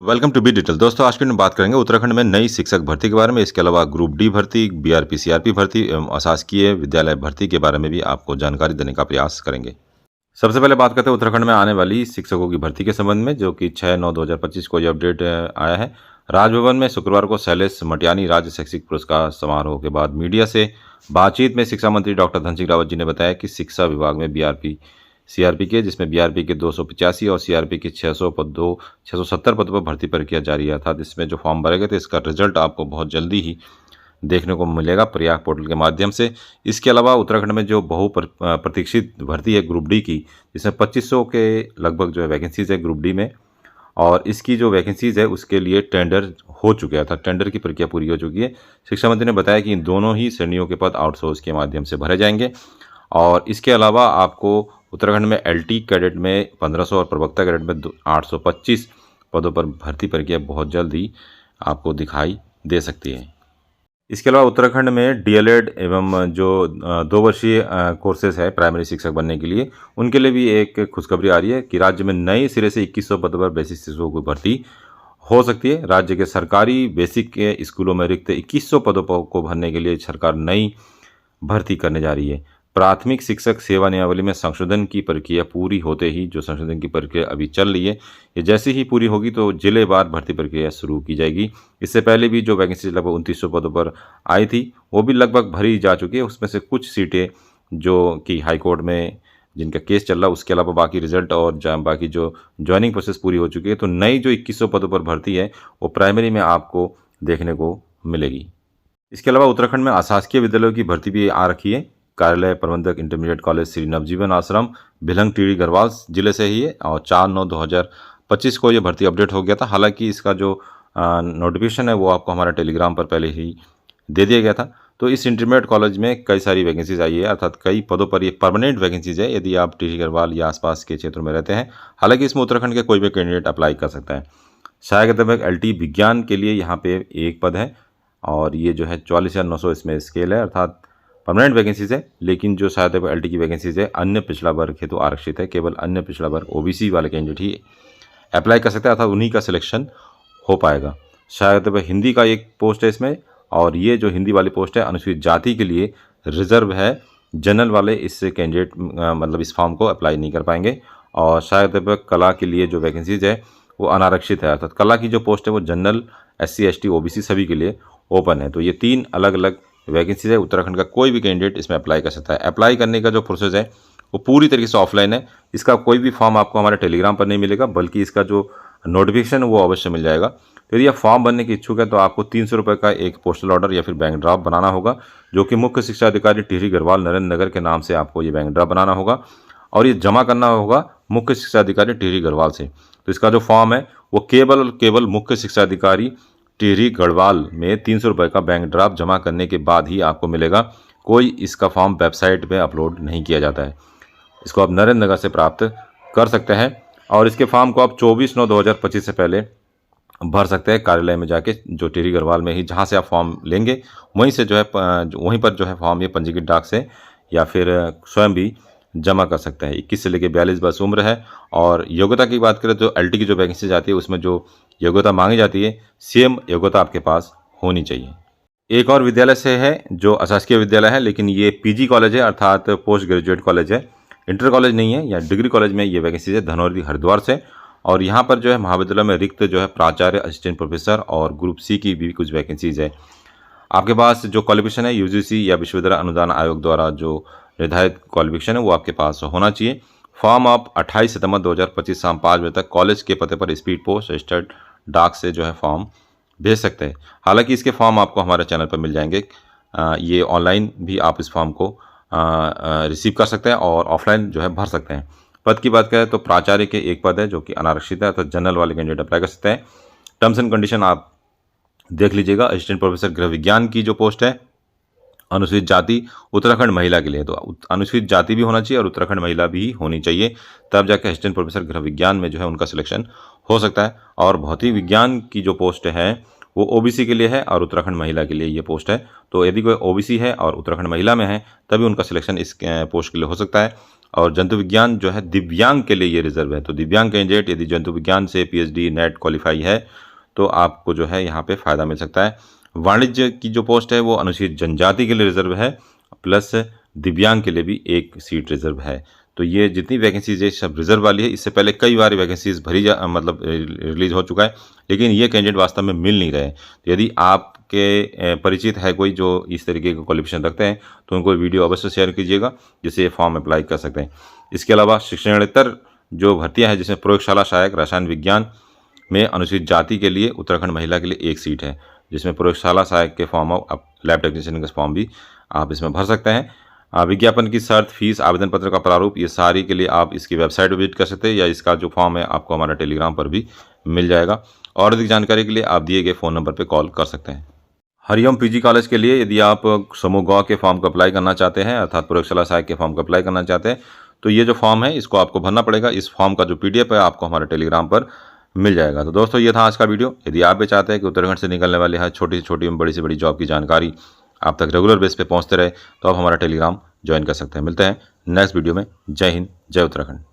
Welcome to be detail. दोस्तों, आज की हम बात करेंगे उत्तराखंड में नई शिक्षक भर्ती के बारे में। इसके अलावा ग्रुप डी भर्ती, बीआरपी सीआरपी भर्ती एवं अशासकीय विद्यालय भर्ती के बारे में भी आपको जानकारी देने का प्रयास करेंगे। सबसे पहले बात करते हैं उत्तराखंड में आने वाली शिक्षकों की भर्ती के संबंध में, जो कि 6/9/2025 को ये अपडेट आया है। राजभवन में शुक्रवार को शैलेश मटियानी राज्य शैक्षिक पुरस्कार समारोह के बाद मीडिया से बातचीत में शिक्षा मंत्री डॉक्टर धन सिंह रावत जी ने बताया कि शिक्षा विभाग में बीआरपी सीआरपी के, जिसमें बीआरपी के 285 और सीआरपी के 670 पदों पर भर्ती प्रक्रिया जारी है। अर्थात इसमें जो फॉर्म भरे गए थे, इसका रिजल्ट आपको बहुत जल्दी ही देखने को मिलेगा प्रयाग पोर्टल के माध्यम से। इसके अलावा उत्तराखंड में जो प्रतीक्षित भर्ती है ग्रुप डी की, जिसमें 2500 के लगभग जो है वैकेंसीज है ग्रुप डी में, और इसकी जो वैकेंसीज है उसके लिए टेंडर हो चुका था। टेंडर की प्रक्रिया पूरी हो चुकी है। शिक्षा मंत्री ने बताया कि इन दोनों ही श्रेणियों के पद आउटसोर्स के माध्यम से भरे जाएंगे। और इसके अलावा आपको उत्तराखंड में एलटी कैडेट में 1500 और प्रवक्ता कैडेट में 825 पदों पर भर्ती प्रक्रिया बहुत जल्द ही आपको दिखाई दे सकती है। इसके अलावा उत्तराखंड में डीएलएड एवं जो 2 वर्षीय कोर्सेज है प्राइमरी शिक्षक बनने के लिए, उनके लिए भी एक खुशखबरी आ रही है कि राज्य में नए सिरे से 2100 पदों पर बेसिक शिक्षकों की भर्ती हो सकती है। राज्य के सरकारी बेसिक के स्कूलों में रिक्त 2100 पदों को भरने के लिए सरकार नई भर्ती करने जा रही है। प्राथमिक शिक्षक सेवा नियमावली में संशोधन की प्रक्रिया पूरी होते ही, जो संशोधन की प्रक्रिया अभी चल रही है, ये जैसे ही पूरी होगी तो जिलेवार भर्ती प्रक्रिया शुरू की जाएगी। इससे पहले भी जो वैकेंसी लगभग 2900 पदों पर आई थी, वो भी लगभग भरी जा चुकी है। उसमें से कुछ सीटें जो कि हाईकोर्ट में जिनका केस चल रहा है, उसके अलावा बाकी रिजल्ट और बाकी जो ज्वाइनिंग प्रोसेस पूरी हो चुकी है। तो नई जो 2100 पदों पर भर्ती है वो प्राइमरी में आपको देखने को मिलेगी। इसके अलावा उत्तराखंड में अशासकीय विद्यालयों की भर्ती भी आ रखी है। कार्यालय प्रबंधक इंटरमीडिएट कॉलेज श्री नवजीवन आश्रम भिलंग टिहरी गढ़वाल जिले से ही है, और 4/9/2025 को ये भर्ती अपडेट हो गया था। हालांकि इसका जो नोटिफिकेशन है वो आपको हमारे टेलीग्राम पर पहले ही दे दिया गया था। तो इस इंटरमीडिएट कॉलेज में कई सारी वैकेंसीज आई है, अर्थात कई पदों पर ये परमानेंट वैकेंसीज है यदि आप टिहरी गढ़वाल या आसपास के क्षेत्रों में रहते हैं। हालांकि इसमें उत्तराखंड के कोई भी कैंडिडेट अप्लाई कर सकता है। सहायक अध्यापक एलटी विज्ञान के लिए यहाँ पे एक पद है, और ये जो है 44,900 इसमें स्केल है, अर्थात परमानेंट वैकेंसीज है। लेकिन जो सहायक एलटी की वैकेंसीज है अन्य पिछड़ा वर्ग हेतु आरक्षित है। केवल अन्य पिछड़ा वर्ग ओबीसी वाले कैंडिडेट ही अप्लाई कर सकते हैं, अर्थात उन्हीं का सिलेक्शन हो पाएगा। सहायक हिंदी का एक पोस्ट है इसमें, और ये जो हिंदी वाली पोस्ट है अनुसूचित जाति के लिए रिजर्व है। जनरल वाले इससे कैंडिडेट मतलब इस फॉर्म को अप्लाई नहीं कर पाएंगे। और सहायक कला के लिए जो वैकेंसीज है वो अनारक्षित है, अर्थात कला की जो पोस्ट है वो जनरल, एससी एसटी ओबीसी सभी के लिए ओपन है। तो ये 3 अलग अलग वैकेंसीज है। उत्तराखंड का कोई भी कैंडिडेट इसमें अप्लाई कर सकता है। अप्लाई करने का जो प्रोसेस है वो पूरी तरीके से ऑफलाइन है। इसका कोई भी फॉर्म आपको हमारे टेलीग्राम पर नहीं मिलेगा, बल्कि इसका जो नोटिफिकेशन वो अवश्य मिल जाएगा। तो यदि आप फॉर्म भरने की इच्छुक है तो आपको 300 रुपये का एक पोस्टल ऑर्डर या फिर बैंक ड्राफ्ट बनाना होगा, जो कि मुख्य शिक्षा अधिकारी टिहरी गढ़वाल नरेंद्र नगर के नाम से आपको ये बैंक ड्राफ्ट बनाना होगा, और ये जमा करना होगा मुख्य शिक्षा अधिकारी टिहरी गढ़वाल से। तो इसका जो फॉर्म है वो केवल और केवल मुख्य शिक्षा अधिकारी टिहरी गढ़वाल में 300 रुपये का बैंक ड्राफ्ट जमा करने के बाद ही आपको मिलेगा। कोई इसका फॉर्म वेबसाइट पे अपलोड नहीं किया जाता है। इसको आप नरेंद्र नगर से प्राप्त कर सकते हैं, और इसके फॉर्म को आप 24/9/2025 से पहले भर सकते हैं कार्यालय में जाके, जो टिहरी गढ़वाल में ही जहाँ से आप फॉर्म लेंगे वहीं से जो है वहीं पर जो है फॉर्म ये पंजीकृत डाक से या फिर स्वयं भी जमा कर सकते हैं। 21 से लेकर 42 वर्ष उम्र है। और योग्यता की बात करें तो एलटी की जो वैकेंसी जाती है उसमें जो योग्यता मांगी जाती है सेम योग्यता आपके पास होनी चाहिए। एक और विद्यालय से है जो अशासकीय विद्यालय है, लेकिन ये पीजी कॉलेज है, अर्थात पोस्ट ग्रेजुएट कॉलेज है, इंटर कॉलेज नहीं है या डिग्री कॉलेज में ये वैकेंसी है, धनौरी हरिद्वार से। और यहाँ पर जो है महाविद्यालय में रिक्त जो है प्राचार्य, असिस्टेंट प्रोफेसर और ग्रुप सी की भी कुछ वैकेंसीज है। आपके पास जो क्वालिफिकेशन है यूजीसी या विश्वविद्यालय अनुदान आयोग द्वारा जो निर्धारित क्वालिफिकेशन है वो आपके पास होना चाहिए। फॉर्म आप 28 सितंबर 2025 शाम 5 बजे तक कॉलेज के पते पर स्पीड पोस्ट रजिस्टर्ड डाक से जो है फॉर्म भेज सकते हैं। हालांकि इसके फॉर्म आपको हमारे चैनल पर मिल जाएंगे। ये ऑनलाइन भी आप इस फॉर्म को रिसीव कर सकते हैं और ऑफलाइन जो है भर सकते हैं। पद की बात करें तो प्राचार्य के एक पद है जो कि अनारक्षित है, तो जनरल वाले कैंडिडेट अप्लाई कर सकते हैं। टर्म्स एंड कंडीशन आप देख लीजिएगा। असिस्टेंट प्रोफेसर गृह विज्ञान की जो पोस्ट है अनुसूचित जाति उत्तराखंड महिला के लिए, तो अनुसूचित जाति भी होना चाहिए और उत्तराखंड महिला भी होनी चाहिए, तब जाके असिस्टेंट प्रोफेसर गृह विज्ञान में जो है उनका सिलेक्शन हो सकता है। और भौतिक विज्ञान की जो पोस्ट है वो ओबीसी के लिए है और उत्तराखंड महिला के लिए ये पोस्ट है। तो यदि कोई ओबीसी है और उत्तराखंड महिला में है तभी उनका सिलेक्शन इस पोस्ट के लिए हो सकता है। और जंतु विज्ञान जो है दिव्यांग के लिए ये रिजर्व है। तो दिव्यांग कैंडिडेट यदि जंतु विज्ञान से पीएचडी नेट क्वालिफाई है तो आपको जो है यहाँ पे फ़ायदा मिल सकता है। वाणिज्य की जो पोस्ट है वो अनुसूचित जनजाति के लिए रिजर्व है, प्लस दिव्यांग के लिए भी एक सीट रिजर्व है। तो ये जितनी वैकेंसीज है सब रिजर्व वाली है। इससे पहले कई बार वैकेंसीज रिलीज हो चुका है, लेकिन ये कैंडिडेट वास्तव में मिल नहीं रहे। तो यदि आपके परिचित है कोई जो इस तरीके का क्वालिफिकेशन रखते हैं तो उनको वीडियो अवश्य शेयर कीजिएगा, जिससे ये फॉर्म अप्लाई कर सकते हैं। इसके अलावा शिक्षणेतर जो भर्तियाँ हैं जिसमें प्रयोगशाला सहायक रसायन विज्ञान में अनुसूचित जाति के लिए उत्तराखंड महिला के लिए एक सीट है, जिसमें प्रयोगशाला सहायक के फॉर्म और लैब टेक्नीशियन का फॉर्म भी आप इसमें भर सकते हैं। विज्ञापन की शर्त, फीस, आवेदन पत्र का प्रारूप, ये सारी के लिए आप इसकी वेबसाइट विजिट कर सकते हैं या इसका जो फॉर्म है आपको हमारा टेलीग्राम पर भी मिल जाएगा। और अधिक जानकारी के लिए आप दिए गए फ़ोन नंबर पर कॉल कर सकते हैं। हरिओम पीजी कॉलेज के लिए यदि आप समूह ग के फॉर्म को अप्लाई करना चाहते हैं, अर्थात प्रयोगशाला सहायक के फॉर्म को अप्लाई करना चाहते हैं, तो ये जो फॉर्म है इसको आपको भरना पड़ेगा। इस फॉर्म का जो PDF है आपको हमारे टेलीग्राम पर मिल जाएगा। तो दोस्तों ये था आज का वीडियो। यदि आप भी चाहते हैं कि उत्तराखंड से निकलने वाले हर छोटी से छोटी एवं बड़ी से बड़ी जॉब की जानकारी आप तक रेगुलर बेस पे पहुंचते रहे तो आप हमारा टेलीग्राम ज्वाइन कर सकते हैं। मिलते हैं नेक्स्ट वीडियो में। जय हिंद, जय उत्तराखंड।